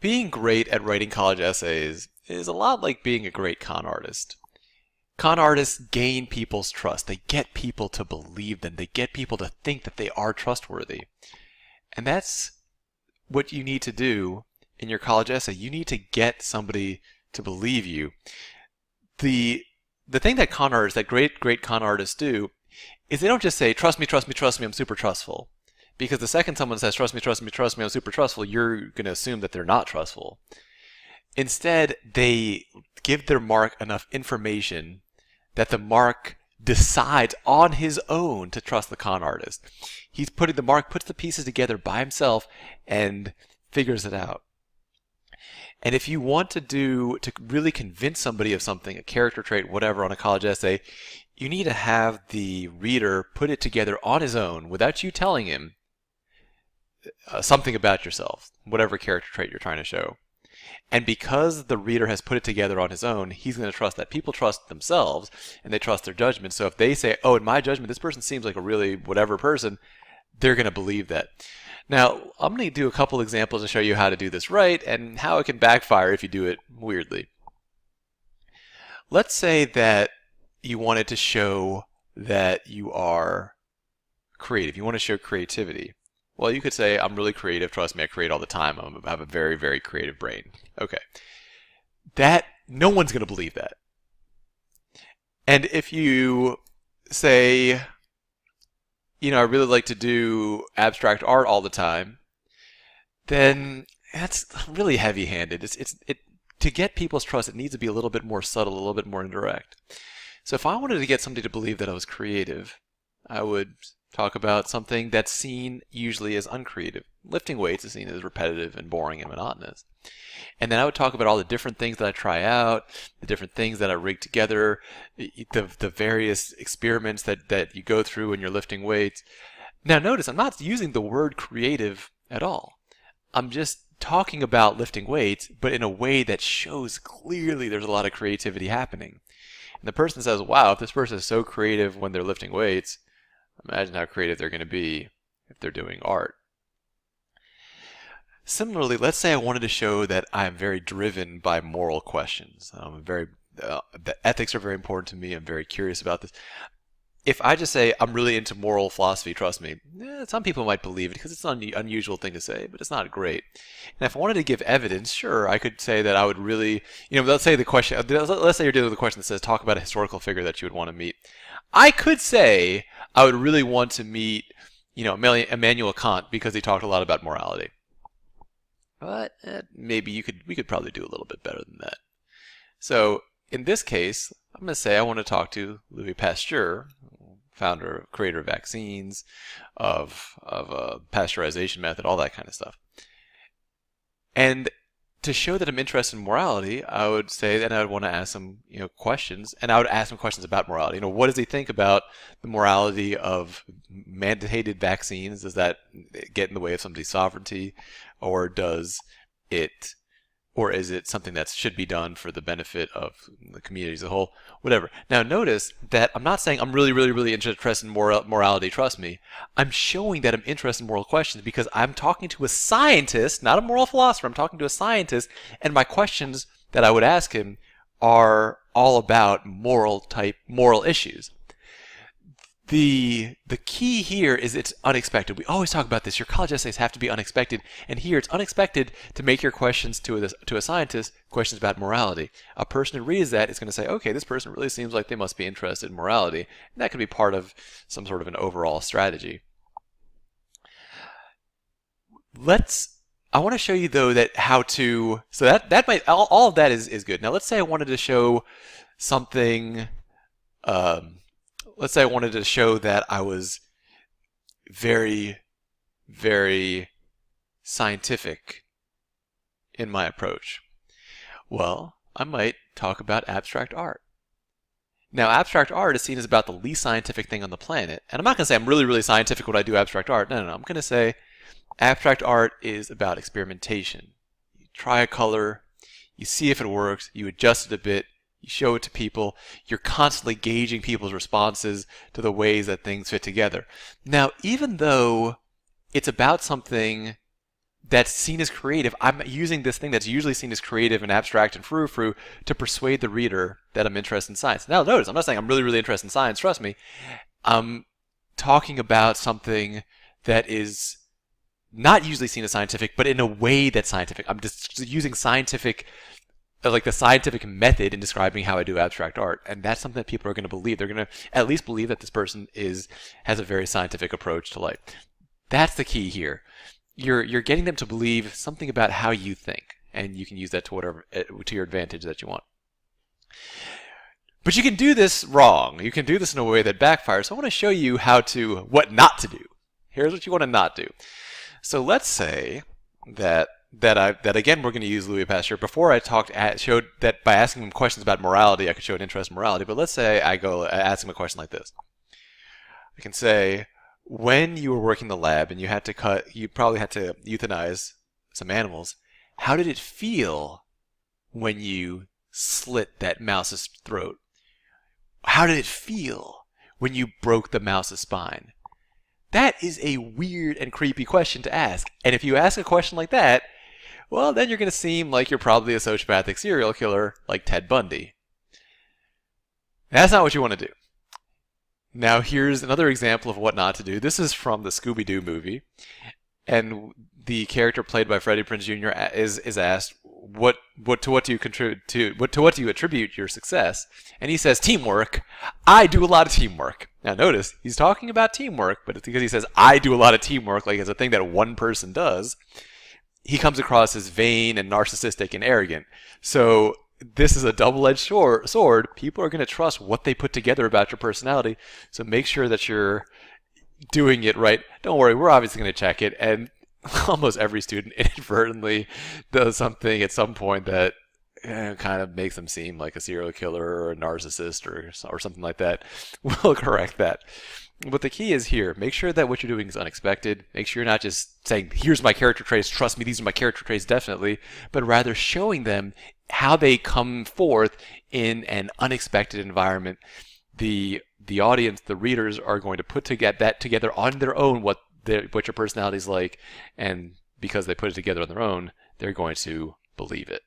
Being great at writing college essays is a lot like being a great con artist. Con artists gain people's trust. They get people to believe them. They get people to think that they are trustworthy. And that's what you need to do in your college essay. You need to get somebody to believe you. The thing that con artists, that great con artists do, is they don't just say, trust me, trust me, trust me, I'm super trustful. Because the second someone says, trust me, trust me, trust me, I'm super trustful, you're going to assume that they're not trustful. Instead, they give their mark enough information that the mark decides on his own to trust the con artist. The mark puts the pieces together by himself and figures it out. And if you want to really convince somebody of something, a character trait, whatever, on a college essay, you need to have the reader put it together on his own without you telling him something about yourself, whatever character trait you're trying to show. And because the reader has put it together on his own, he's going to trust that. People trust themselves, and they trust their judgment. So if they say, oh, in my judgment, this person seems like a really whatever person, they're going to believe that. Now, I'm going to do a couple examples to show you how to do this right and how it can backfire if you do it weirdly. Let's say that you wanted to show that you are creative. You want to show creativity. Well, you could say, I'm really creative. Trust me, I create all the time. I have a very, very creative brain. Okay. No one's going to believe that. And if you say, I really like to do abstract art all the time, then that's really heavy-handed. To get people's trust, it needs to be a little bit more subtle, a little bit more indirect. So if I wanted to get somebody to believe that I was creative, I would talk about something that's seen usually as uncreative. Lifting weights is seen as repetitive and boring and monotonous. And then I would talk about all the different things that I try out, the different things that I rig together, the various experiments that you go through when you're lifting weights. Now notice, I'm not using the word creative at all. I'm just talking about lifting weights, but in a way that shows clearly there's a lot of creativity happening. And the person says, wow, if this person is so creative when they're lifting weights, imagine how creative they're going to be if they're doing art. Similarly, let's say I wanted to show that I'm very driven by moral questions. The ethics are very important to me. I'm very curious about this. If I just say I'm really into moral philosophy, trust me, some people might believe it because it's an unusual thing to say, but it's not great. And if I wanted to give evidence, sure, I could say that I would really, let's say you're dealing with a question that says talk about a historical figure that you would want to meet. I could say I would really want to meet, Immanuel Kant because he talked a lot about morality. But maybe we could probably do a little bit better than that. So in this case, I'm going to say I want to talk to Louis Pasteur, creator of vaccines, of a pasteurization method, all that kind of stuff. And to show that I'm interested in morality, I would say that I would want to ask him, questions, and I would ask him questions about morality. What does he think about the morality of mandated vaccines? Does that get in the way of somebody's sovereignty, or is it something that should be done for the benefit of the community as a whole? Whatever. Now notice that I'm not saying I'm really, really, really interested in morality, trust me. I'm showing that I'm interested in moral questions because I'm talking to a scientist, not a moral philosopher. I'm talking to a scientist, and my questions that I would ask him are all about moral issues. The key here is it's unexpected. We always talk about this. Your college essays have to be unexpected. And here it's unexpected to make your questions to a scientist questions about morality. A person who reads that is going to say, okay, this person really seems like they must be interested in morality. And that could be part of some sort of an overall strategy. I want to show you though so that might, all of that is good. Now let's say I wanted to show something, let's say I wanted to show that I was very, very scientific in my approach. Well, I might talk about abstract art. Now, abstract art is seen as about the least scientific thing on the planet. And I'm not going to say I'm really, really scientific when I do abstract art. No. I'm going to say abstract art is about experimentation. You try a color, you see if it works, you adjust it a bit, you show it to people, you're constantly gauging people's responses to the ways that things fit together. Now, even though it's about something that's seen as creative, I'm using this thing that's usually seen as creative and abstract and frou-frou to persuade the reader that I'm interested in science. Now notice, I'm not saying I'm really, really interested in science, trust me. I'm talking about something that is not usually seen as scientific, but in a way that's scientific. I'm just using scientific, like the scientific method in describing how I do abstract art, and that's something that people are going to believe. They're going to at least believe that this person has a very scientific approach to life. That's the key here. You're getting them to believe something about how you think, and you can use that to your advantage that you want. But you can do this wrong. You can do this in a way that backfires. So I want to show you what not to do. Here's what you want to not do. So let's say that again we're going to use Louis Pasteur. Before I showed that by asking him questions about morality, I could show an interest in morality. But let's say I ask him a question like this. I can say, when you were working in the lab and you probably had to euthanize some animals, how did it feel when you slit that mouse's throat? How did it feel when you broke the mouse's spine? That is a weird and creepy question to ask. And if you ask a question like that, well, then you're going to seem like you're probably a sociopathic serial killer like Ted Bundy. That's not what you want to do. Now here's another example of what not to do. This is from the Scooby-Doo movie, and the character played by Freddie Prinze Jr. is asked, to what do you attribute your success? And he says, teamwork. I do a lot of teamwork. Now notice, he's talking about teamwork, but it's because he says, I do a lot of teamwork, like it's a thing that one person does. He comes across as vain and narcissistic and arrogant. So this is a double-edged sword. People are going to trust what they put together about your personality. So make sure that you're doing it right. Don't worry, we're obviously going to check it. And almost every student inadvertently does something at some point that kind of makes them seem like a serial killer or a narcissist or something like that. We'll correct that. But the key is here, make sure that what you're doing is unexpected. Make sure you're not just saying, here's my character traits, trust me, these are my character traits, definitely, but rather showing them how they come forth in an unexpected environment. The audience, the readers, are going to put that together on their own, what your personality is like, and because they put it together on their own, they're going to believe it.